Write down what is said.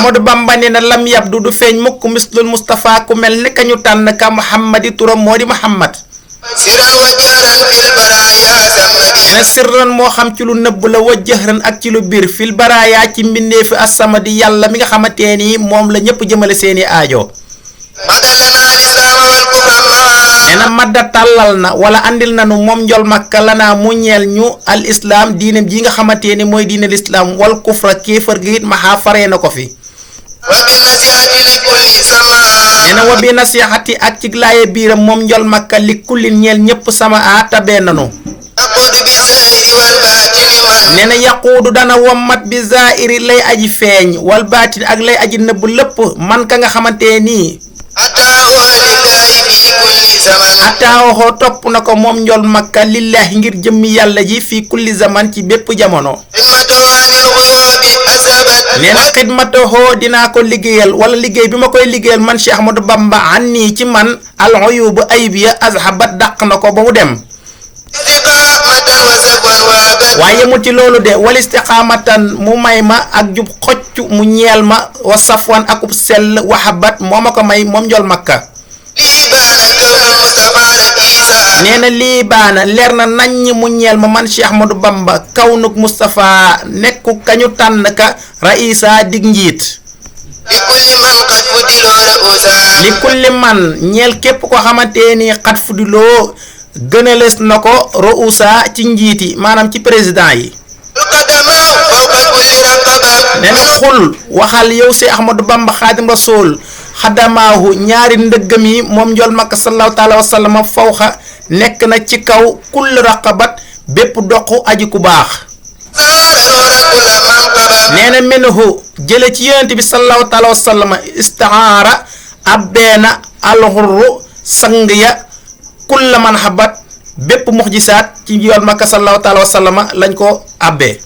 Ahmadu Bamba nee na lam yabdu du feeñ mukk mislul Mustafa ku mel ni kañu tànn ka Muhammadi turam moo di Muhammad nee na sirran moo xam ci lu nëbb la wa jëhran ak ci lu biir fil baraaya ci mbindeefi as-samadi yàlla mi nga xamante ni moom la ñëpp jëmale seeni aajo nee na madda tàllal na wala andil nanu moom njol makka lanaa mu ñeel ñu al islaam diinem ji nga xamante ni mooy diine lislaam wal kufra kéefër gi it maxaa faree na ko fi nee na wa bi nasihati ak ci laaye biiram moom njol makka li kullin ñeel ñëpp sama a tabee nanu nee na yaquudu dana wommat bi zaahiri lay aji feeñ wal baatin ak lay aji nëbb lépp man ka nga xamante nii ataawaxoo topp na ko moom njol makka lillahi ngir jëmmi yàlla ji fii kulli zaman ci bépp jamono nee na xidmataxoo dinaa ko liggéeyal wala liggéey bi ma koy liggéeyal man Cheikh Ahmadou Bamba an nii ci man al uyubu ayib ya azhabat dàq na ko ba mu dem waaye mu ci loolu de wal istiqaamatan mu may ma ak jub xocc mu ñeel ma wa safwan akub sell wahabat moo ma ko may moom njol makka nee na lii baana leer na naññ mu ñeel ma man Cheikh Ahmadou Bamba kawnuk Mustafa nekku kañu tànn ka raisa dig njiit li kulli man ñeel képp ko xamante ni xat fudiloo gënalees na ko ruusa ci njiiti maanaam ci président yi nee na xul waxal yow si Ahmadou Bamba Xaadim Rasul xadamaahu ñaari ndëggam yi moom njol makka sallallahu taala wa sallam fawxa nekk na ci kaw kull raqabat bépp doq aji ku baax nee na minhu jële ci yonent bi sallallahu taala wa sallam istaara abbeena alxurru sang ya kulla man xabat bépp muxjisaat ci njol makka sallallahu taala wa sallam lañ ko abbee